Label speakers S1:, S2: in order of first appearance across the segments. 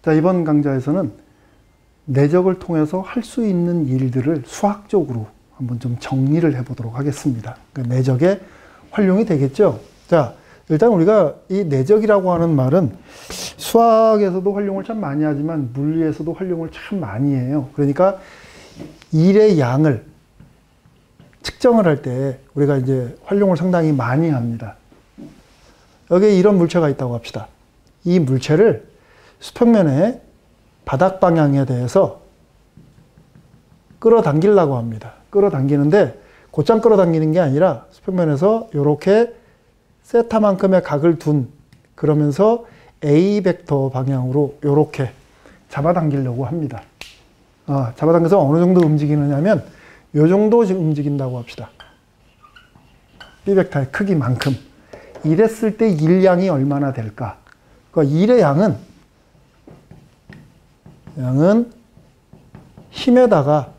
S1: 자, 이번 강좌에서는 내적을 통해서 할 수 있는 일들을 수학적으로 한번 좀 정리를 해보도록 하겠습니다. 그러니까 내적의 활용이 되겠죠. 자, 일단 우리가 이 내적이라고 하는 말은 수학에서도 활용을 참 많이 하지만 물리에서도 활용을 참 많이 해요. 그러니까 일의 양을 측정을 할 때 우리가 이제 활용을 상당히 많이 합니다. 여기에 이런 물체가 있다고 합시다. 이 물체를 수평면의 바닥 방향에 대해서 끌어당기려고 합니다. 끌어당기는데 곧장 끌어당기는 게 아니라 수평면에서 이렇게 세타만큼의 각을 둔, 그러면서 A 벡터 방향으로 이렇게 잡아당기려고 합니다. 잡아당겨서 어느 정도 움직이느냐면 이 정도 지금 움직인다고 합시다. B 벡터의 크기만큼. 이랬을 때 일량이 얼마나 될까? 그러니까 일의 양은 힘에다가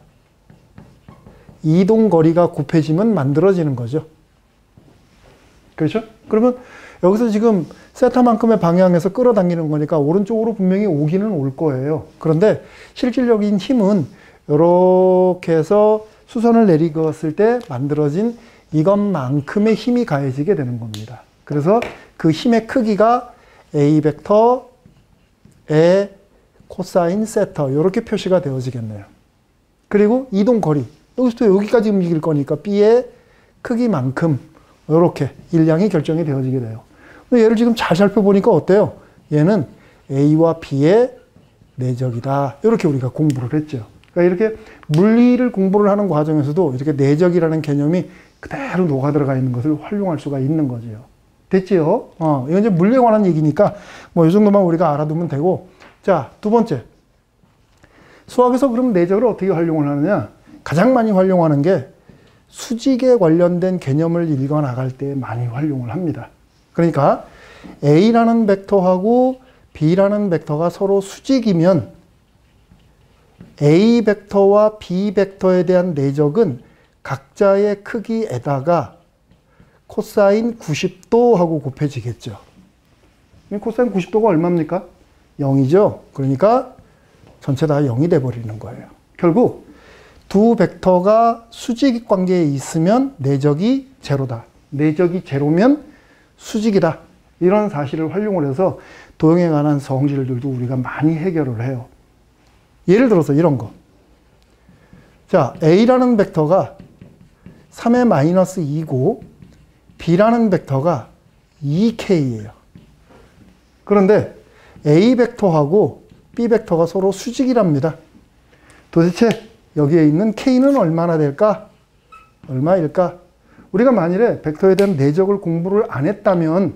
S1: 이동거리가 곱해지면 만들어지는 거죠. 그렇죠? 그러면 여기서 지금 세타만큼의 방향에서 끌어당기는 거니까 오른쪽으로 분명히 오기는 올 거예요. 그런데 실질적인 힘은 이렇게 해서 수선을 내리었을 때 만들어진 이것만큼의 힘이 가해지게 되는 겁니다. 그래서 그 힘의 크기가 A 벡터의 코사인 세타 이렇게 표시가 되어지겠네요. 그리고 이동거리 여기서부터 여기까지 움직일 거니까 B의 크기만큼 이렇게 일량이 결정이 되어지게 돼요. 얘를 지금 잘 살펴보니까 어때요? 얘는 A와 B의 내적이다. 이렇게 우리가 공부를 했죠. 그러니까 이렇게 물리를 공부를 하는 과정에서도 이렇게 내적이라는 개념이 그대로 녹아 들어가 있는 것을 활용할 수가 있는 거죠. 됐지요? 이건 이제 물리에 관한 얘기니까 뭐 이 정도만 우리가 알아두면 되고. 자, 두 번째. 수학에서 그럼 내적을 어떻게 활용을 하느냐? 가장 많이 활용하는 게 수직에 관련된 개념을 읽어 나갈 때 많이 활용을 합니다. 그러니까 A라는 벡터하고 B라는 벡터가 서로 수직이면 A 벡터와 B 벡터에 대한 내적은 각자의 크기에다가 코사인 90도 하고 곱해지겠죠. 코사인 90도가 얼마입니까? 0이죠. 그러니까 전체 다 0이 돼버리는 거예요. 결국 두 벡터가 수직 관계에 있으면 내적이 제로다. 내적이 제로면 수직이다. 이런 사실을 활용을 해서 도형에 관한 성질들도 우리가 많이 해결을 해요. 예를 들어서 이런 거. 자, A라는 벡터가 3의 마이너스 2고 B라는 벡터가 2K예요. 그런데 A 벡터하고 B 벡터가 서로 수직이랍니다. 도대체 여기에 있는 K는 얼마나 될까? 얼마일까? 우리가 만일에 벡터에 대한 내적을 공부를 안 했다면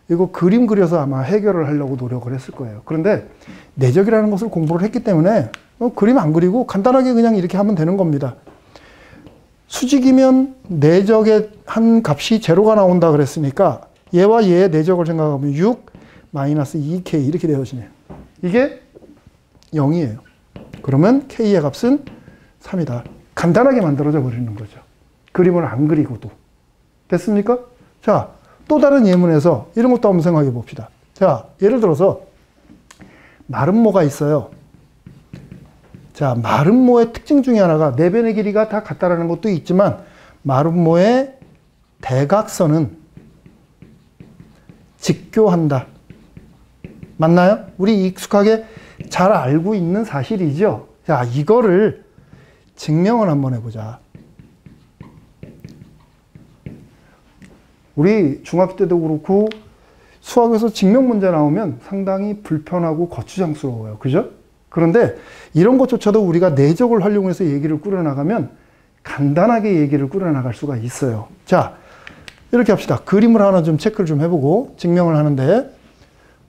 S1: 이거 그림 그려서 아마 해결을 하려고 노력을 했을 거예요. 그런데 내적이라는 것을 공부를 했기 때문에 그림 안 그리고 간단하게 그냥 이렇게 하면 되는 겁니다. 수직이면 내적의 한 값이 제로가 나온다 그랬으니까 얘와 얘의 내적을 생각하면 6 마이너스 2K 이렇게 되어지네요. 이게 0이에요. 그러면 K의 값은 3이다. 간단하게 만들어져 버리는 거죠. 그림을 안 그리고도. 됐습니까? 자, 또 다른 예문에서 이런 것도 한번 생각해 봅시다. 자, 예를 들어서 마름모가 있어요. 자, 마름모의 특징 중에 하나가 내변의 길이가 다 같다라는 것도 있지만 마름모의 대각선은 직교한다. 맞나요? 우리 익숙하게 잘 알고 있는 사실이죠. 자, 이거를 증명을 한번 해보자. 우리 중학교 때도 그렇고 수학에서 증명 문제 나오면 상당히 불편하고 거추장스러워요. 그죠? 그런데 이런 것조차도 우리가 내적을 활용해서 얘기를 꾸려나가면 간단하게 얘기를 꾸려나갈 수가 있어요. 자, 이렇게 합시다. 그림을 하나 좀 체크를 좀 해보고 증명을 하는데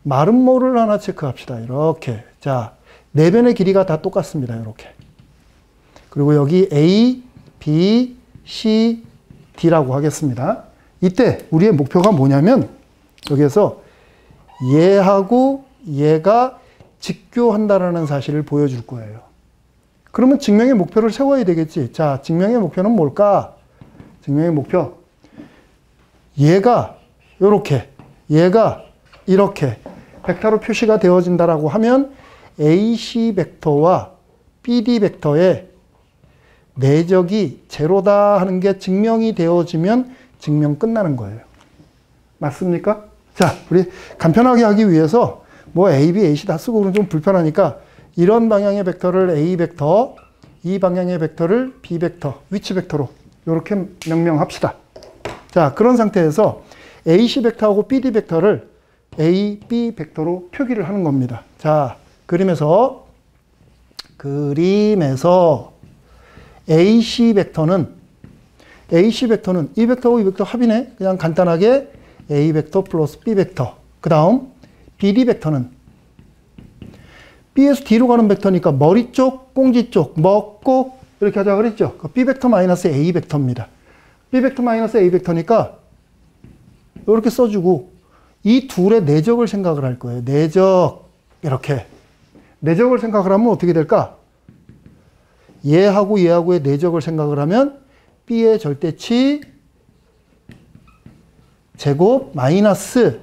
S1: 마름모를 하나 체크합시다. 이렇게. 자, 내변의 길이가 다 똑같습니다. 이렇게. 그리고 여기 A, B, C, D라고 하겠습니다. 이때 우리의 목표가 뭐냐면 여기에서 얘하고 얘가 직교한다라는 사실을 보여줄 거예요. 그러면 증명의 목표를 세워야 되겠지. 자, 증명의 목표는 뭘까? 증명의 목표. 얘가 이렇게, 얘가 이렇게 벡터로 표시가 되어진다라고 하면 AC 벡터와 BD 벡터의 내적이 제로다 하는 게 증명이 되어지면 증명 끝나는 거예요. 맞습니까? 자, 우리 간편하게 하기 위해서 뭐 A, B, AC 다 쓰고 그러면 좀 불편하니까 이런 방향의 벡터를 A 벡터, 이 방향의 벡터를 B 벡터, 위치 벡터로 이렇게 명명합시다. 자, 그런 상태에서 AC 벡터하고 BD 벡터를 A, B 벡터로 표기를 하는 겁니다. 자, 그림에서 AC 벡터는 이 벡터하고 이 벡터 합이네. 그냥 간단하게 A 벡터 플러스 B 벡터. 그 다음 BD 벡터는 B에서 D로 가는 벡터니까 머리 쪽, 꽁지 쪽 먹고 이렇게 하자 그랬죠. B 벡터 마이너스 A 벡터입니다. B 벡터 마이너스 A 벡터니까 이렇게 써주고 이 둘의 내적을 생각을 할 거예요. 내적 이렇게 내적을 생각을 하면 어떻게 될까? 얘하고 얘하고의 내적을 생각을 하면 B의 절대치 제곱 마이너스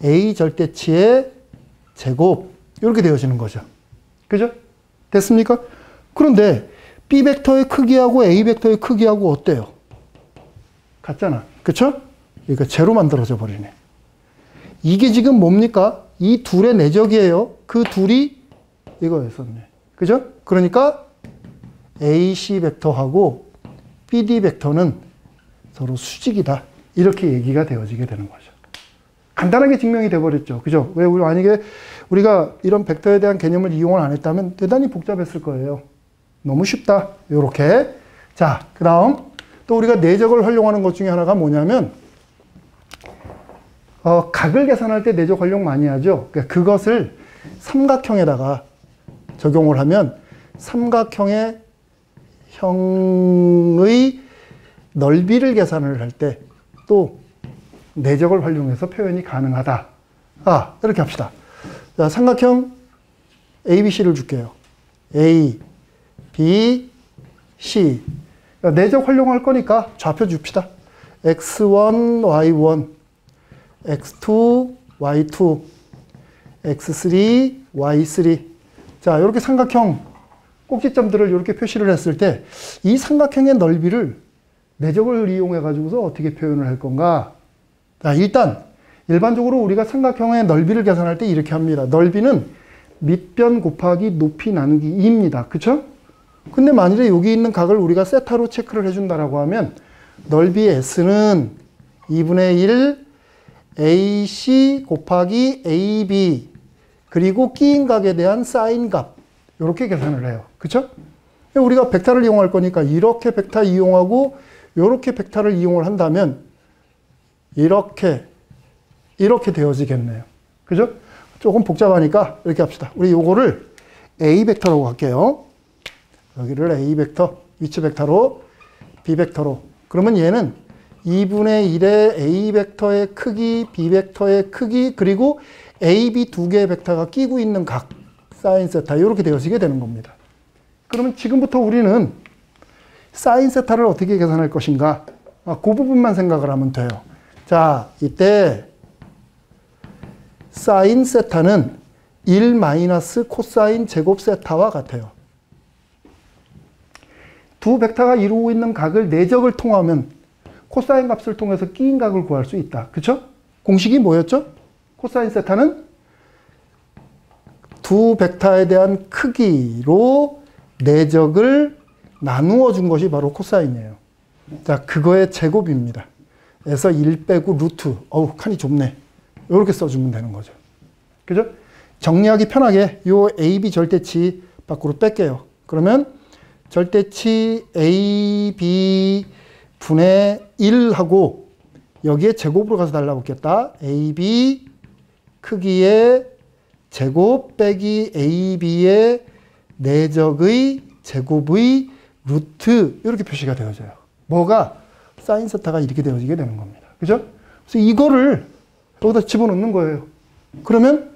S1: A 절대치의 제곱 이렇게 되어지는 거죠. 그죠? 됐습니까? 그런데 B 벡터의 크기하고 A 벡터의 크기하고 어때요? 같잖아. 그쵸? 그러니까 제로 만들어져 버리네. 이게 지금 뭡니까? 이 둘의 내적이에요. 그 둘이 이거였었네. 그죠? 그러니까 AC 벡터하고 BD 벡터는 서로 수직이다. 이렇게 얘기가 되어지게 되는 거죠. 간단하게 증명이 돼버렸죠. 그죠? 왜 만약에 우리가 이런 벡터에 대한 개념을 이용을 안 했다면 대단히 복잡했을 거예요. 너무 쉽다. 요렇게. 자, 그 다음 또 우리가 내적을 활용하는 것 중에 하나가 뭐냐면 각을 계산할 때 내적 활용 많이 하죠. 그러니까 그것을 삼각형에다가 적용을 하면 삼각형의 형의 넓이를 계산을 할 때 또 내적을 활용해서 표현이 가능하다. 이렇게 합시다. 자, 삼각형 ABC를 줄게요. A, B, C. 내적 활용할 거니까 좌표 줍시다. X1, Y1, X2, Y2, X3, Y3. 자, 이렇게 삼각형 꼭지점들을 이렇게 표시를 했을 때 이 삼각형의 넓이를 내적을 이용해 가지고서 어떻게 표현을 할 건가? 자, 일단 일반적으로 우리가 삼각형의 넓이를 계산할 때 이렇게 합니다. 넓이는 밑변 곱하기 높이 나누기 2입니다. 그쵸? 근데 만일에 여기 있는 각을 우리가 세타로 체크를 해준다라고 하면 넓이 S는 2분의 1 AC 곱하기 AB 그리고 끼인 각에 대한 사인 값 이렇게 계산을 해요. 그쵸? 우리가 벡터를 이용할 거니까 이렇게 벡터 이용하고 이렇게 벡터를 이용을 한다면 이렇게 되어지겠네요. 그죠? 조금 복잡하니까 이렇게 합시다. 우리 요거를 A 벡터라고 할게요. 여기를 A 벡터, 위치 벡터로 B 벡터로. 그러면 얘는 2분의 1의 A 벡터의 크기, B 벡터의 크기, 그리고 A, B 두 개의 벡터가 끼고 있는 각, 사인 세타 이렇게 되어지게 되는 겁니다. 그러면 지금부터 우리는 사인 세타를 어떻게 계산할 것인가? 그 부분만 생각을 하면 돼요. 자, 이때 사인 세타는 1 마이너스 코사인 제곱 세타와 같아요. 두 벡터가 이루고 있는 각을 내적을 통하면 코사인 값을 통해서 끼인 각을 구할 수 있다. 그쵸? 공식이 뭐였죠? 코사인 세타는 두 벡터에 대한 크기로 내적을 나누어 준 것이 바로 코사인이에요. 자, 그거의 제곱입니다. 그래서 1 빼고 루트. 칸이 좁네. 이렇게 써주면 되는 거죠. 그죠? 정리하기 편하게 요 AB 절대치 밖으로 뺄게요. 그러면 절대치 AB 분의 1하고 여기에 제곱으로 가서 달라붙겠다. AB 크기의 제곱 빼기 AB의 내적의 제곱의 루트 이렇게 표시가 되어져요. 뭐가? 사인 세타가 이렇게 되어지게 되는 겁니다. 그죠? 그래서 이거를 여기다 집어넣는 거예요. 그러면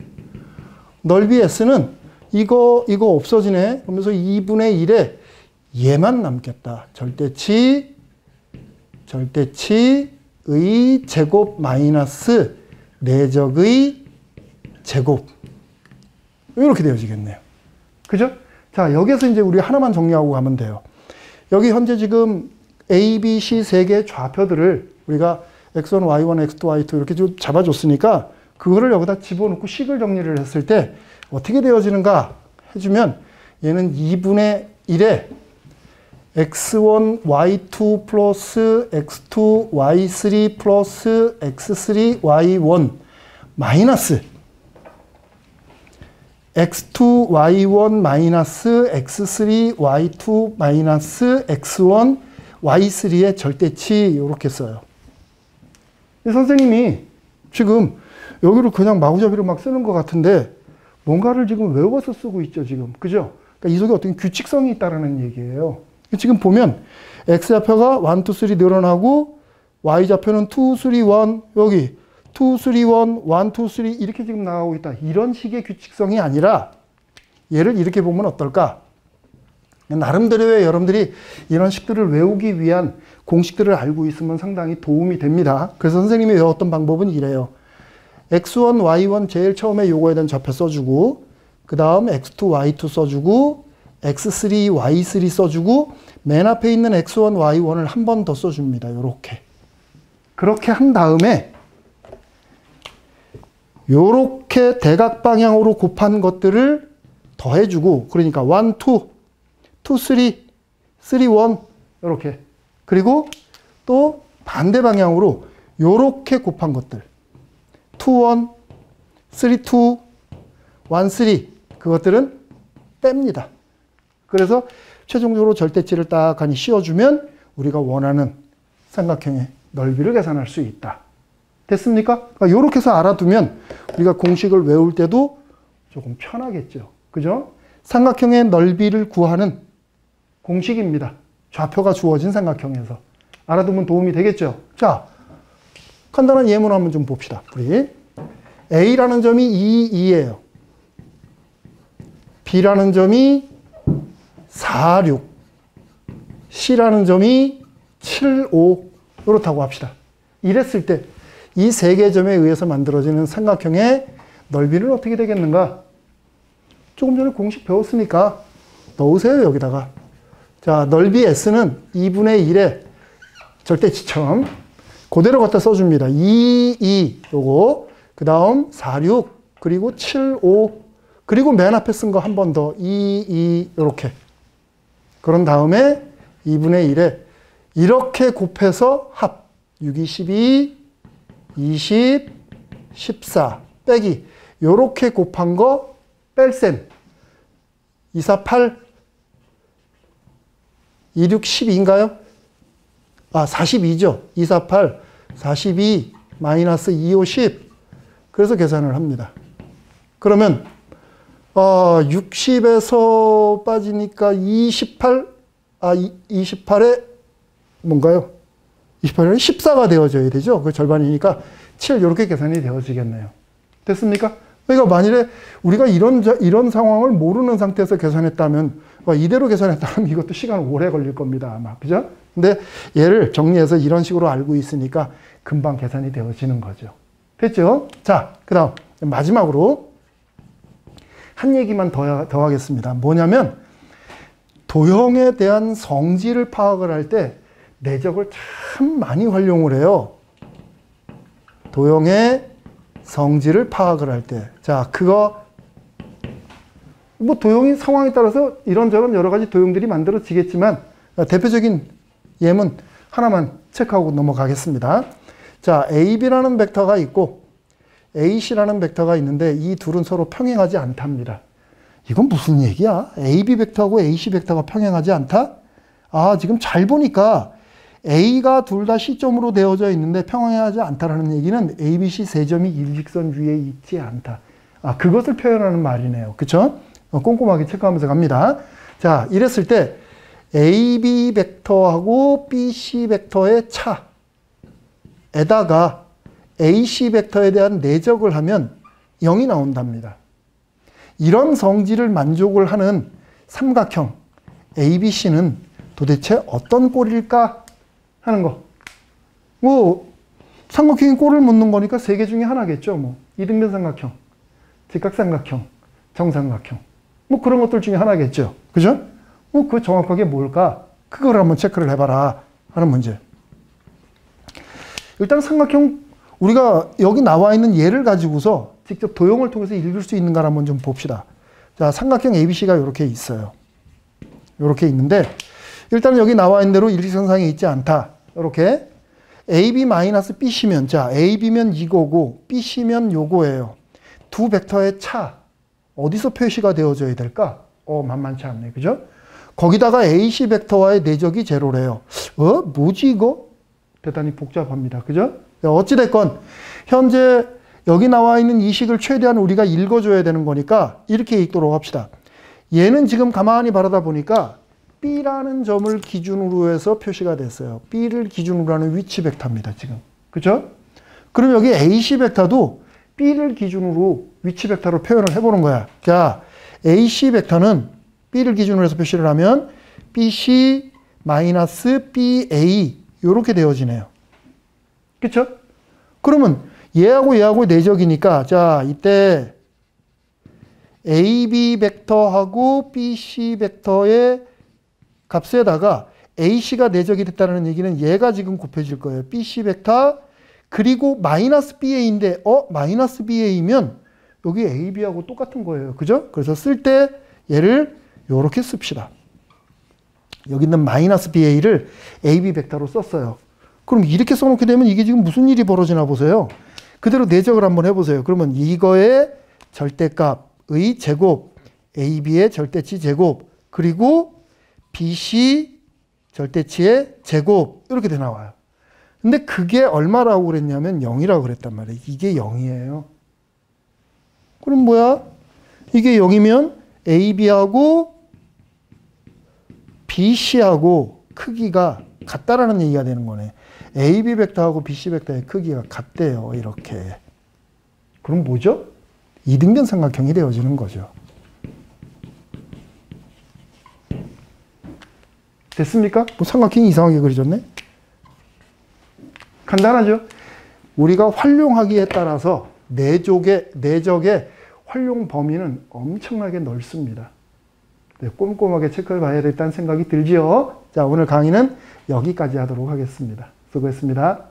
S1: 넓이 S는 이거 없어지네. 그러면서 2분의 1에 얘만 남겠다. 절대치의 제곱 마이너스 내적의 제곱 이렇게 되어지겠네요. 그죠? 자, 여기서 이제 우리 하나만 정리하고 가면 돼요. 여기 현재 지금 A, B, C 세 개의 좌표들을 우리가 x1, y1, x2, y2 이렇게 좀 잡아줬으니까 그거를 여기다 집어넣고 식을 정리를 했을 때 어떻게 되어지는가 해주면 얘는 2분의 1에 x1, y2 플러스 x2, y3 플러스 x3, y1 마이너스 x2, y1 마이너스 x3, y2 마이너스 x1, y3의 절대치 이렇게 써요. 선생님이 지금 여기를 그냥 마구잡이로 막 쓰는 것 같은데 뭔가를 지금 외워서 쓰고 있죠, 지금. 그죠? 그러니까 이 속에 어떤 규칙성이 있다는 얘기예요. 지금 보면 x좌표가 1, 2, 3 늘어나고 y좌표는 2, 3, 1 여기 2, 3, 1, 1, 2, 3 이렇게 지금 나가고 있다. 이런 식의 규칙성이 아니라 얘를 이렇게 보면 어떨까? 나름대로의 여러분들이 이런 식들을 외우기 위한 공식들을 알고 있으면 상당히 도움이 됩니다. 그래서 선생님이 외웠던 방법은 이래요. x1, y1 제일 처음에 요거에 대한 좌표 써주고 그 다음 x2, y2 써주고 x3, y3 써주고 맨 앞에 있는 x1, y1을 한 번 더 써줍니다. 요렇게. 그렇게 한 다음에 요렇게 대각 방향으로 곱한 것들을 더해주고 그러니까 1, 2, 2, 3, 3, 1 요렇게 그리고 또 반대 방향으로 요렇게 곱한 것들 2, 1, 3, 2, 1, 3 그것들은 뺍니다. 그래서 최종적으로 절대치를 딱하니 씌워주면 우리가 원하는 삼각형의 넓이를 계산할 수 있다. 됐습니까? 그러니까 이렇게 해서 알아두면 우리가 공식을 외울 때도 조금 편하겠죠. 그죠? 삼각형의 넓이를 구하는 공식입니다. 좌표가 주어진 삼각형에서. 알아두면 도움이 되겠죠? 자, 간단한 예문 한번 좀 봅시다. 우리 A라는 점이 2, 2예요. B라는 점이 4, 6. C라는 점이 7, 5. 이렇다고 합시다. 이랬을 때 이 세 개의 점에 의해서 만들어지는 삼각형의 넓이는 어떻게 되겠는가? 조금 전에 공식 배웠으니까 넣으세요, 여기다가. 자, 넓이 S는 2분의 1의 절대치점. 그대로 갖다 써줍니다. 2, 2, 요거. 그 다음 4, 6, 그리고 7, 5. 그리고 맨 앞에 쓴 거 한 번 더. 2, 2, 요렇게. 그런 다음에 2분의 1에 이렇게 곱해서 합. 6, 2, 12, 20, 14 빼기 요렇게 곱한 거 뺄셈 2, 4, 8 2, 6, 12인가요? 아 42죠. 2, 4, 8 42 마이너스 2, 5, 10 그래서 계산을 합니다. 그러면 60에서 빠지니까 28 28에 뭔가요? 28은 14가 되어져야 되죠. 그 절반이니까 7 이렇게 계산이 되어지겠네요. 됐습니까? 그러니까 만일에 우리가 이런 상황을 모르는 상태에서 계산했다면 이대로 계산했다면 이것도 시간 오래 걸릴 겁니다. 아마. 그죠? 근데 얘를 정리해서 이런 식으로 알고 있으니까 금방 계산이 되어지는 거죠. 됐죠? 자, 그 다음 마지막으로 한 얘기만 더 하겠습니다. 뭐냐면 도형에 대한 성질을 파악을 할 때 내적을 참 많이 활용을 해요. 도형의 성질을 파악을 할 때. 자, 그거, 뭐 도형이 상황에 따라서 이런저런 여러 가지 도형들이 만들어지겠지만, 대표적인 예문 하나만 체크하고 넘어가겠습니다. 자, AB라는 벡터가 있고, AC라는 벡터가 있는데, 이 둘은 서로 평행하지 않답니다. 이건 무슨 얘기야? AB 벡터하고 AC 벡터가 평행하지 않다? 아, 지금 잘 보니까, A가 둘 다 C점으로 되어져 있는데 평행하지 않다라는 얘기는 A, B, C 세 점이 일직선 위에 있지 않다. 아, 그것을 표현하는 말이네요. 그쵸? 꼼꼼하게 체크하면서 갑니다. 자, 이랬을 때 AB 벡터하고 BC 벡터의 차에다가 AC 벡터에 대한 내적을 하면 0이 나온답니다. 이런 성질을 만족을 하는 삼각형 ABC는 도대체 어떤 꼴일까? 하는 거. 뭐, 삼각형이 꼴을 묻는 거니까 세 개 중에 하나겠죠. 뭐, 이등변 삼각형, 직각삼각형, 정삼각형. 뭐 그런 것들 중에 하나겠죠. 그죠? 그 정확하게 뭘까? 그걸 한번 체크를 해봐라 하는 문제. 일단 삼각형 우리가 여기 나와 있는 예를 가지고서 직접 도형을 통해서 읽을 수 있는가 한번 좀 봅시다. 자, 삼각형 ABC가 이렇게 있어요. 이렇게 있는데 일단 여기 나와 있는 대로 일직선상에 있지 않다. 이렇게 AB-BC면 자, AB면 이거고 BC면 요거예요. 두 벡터의 차 어디서 표시가 되어져야 될까? 만만치 않네. 그죠? 거기다가 AC 벡터와의 내적이 제로래요. 뭐지 이거? 대단히 복잡합니다. 그죠? 어찌됐건 현재 여기 나와 있는 이 식을 최대한 우리가 읽어줘야 되는 거니까 이렇게 읽도록 합시다. 얘는 지금 가만히 바라다 보니까 B라는 점을 기준으로 해서 표시가 됐어요. B를 기준으로 하는 위치 벡터입니다. 지금. 그죠? 그럼 여기 AC 벡터도 B를 기준으로 위치 벡터로 표현을 해보는 거야. 자, AC 벡터는 B를 기준으로 해서 표시를 하면 BC 마이너스 BA 이렇게 되어지네요. 그쵸? 그러면 얘하고 내적이니까 자, 이때 AB 벡터하고 BC 벡터의 값에다가 AC가 내적이 됐다는 얘기는 얘가 지금 곱해질 거예요. BC 벡터 그리고 마이너스 BA인데 마이너스 BA면 여기 AB하고 똑같은 거예요. 그죠? 그래서 쓸 때 얘를 이렇게 씁시다. 여기 있는 마이너스 BA를 AB 벡터로 썼어요. 그럼 이렇게 써놓게 되면 이게 지금 무슨 일이 벌어지나 보세요. 그대로 내적을 한번 해보세요. 그러면 이거의 절대값의 제곱, AB의 절대치 제곱, 그리고 BC 절대치의 제곱 이렇게 돼 나와요. 근데 그게 얼마라고 그랬냐면 0이라고 그랬단 말이에요. 이게 0이에요. 그럼 뭐야? 이게 0이면 AB하고 BC하고 크기가 같다라는 얘기가 되는 거네. AB 벡터하고 BC 벡터의 크기가 같대요. 이렇게. 그럼 뭐죠? 이등변 삼각형이 되어지는 거죠. 됐습니까? 뭐 삼각형이 이상하게 그려졌네? 간단하죠? 우리가 활용하기에 따라서 내적의 활용 범위는 엄청나게 넓습니다. 네, 꼼꼼하게 체크해 봐야 되겠다는 생각이 들지요. 자, 오늘 강의는 여기까지 하도록 하겠습니다. 수고했습니다.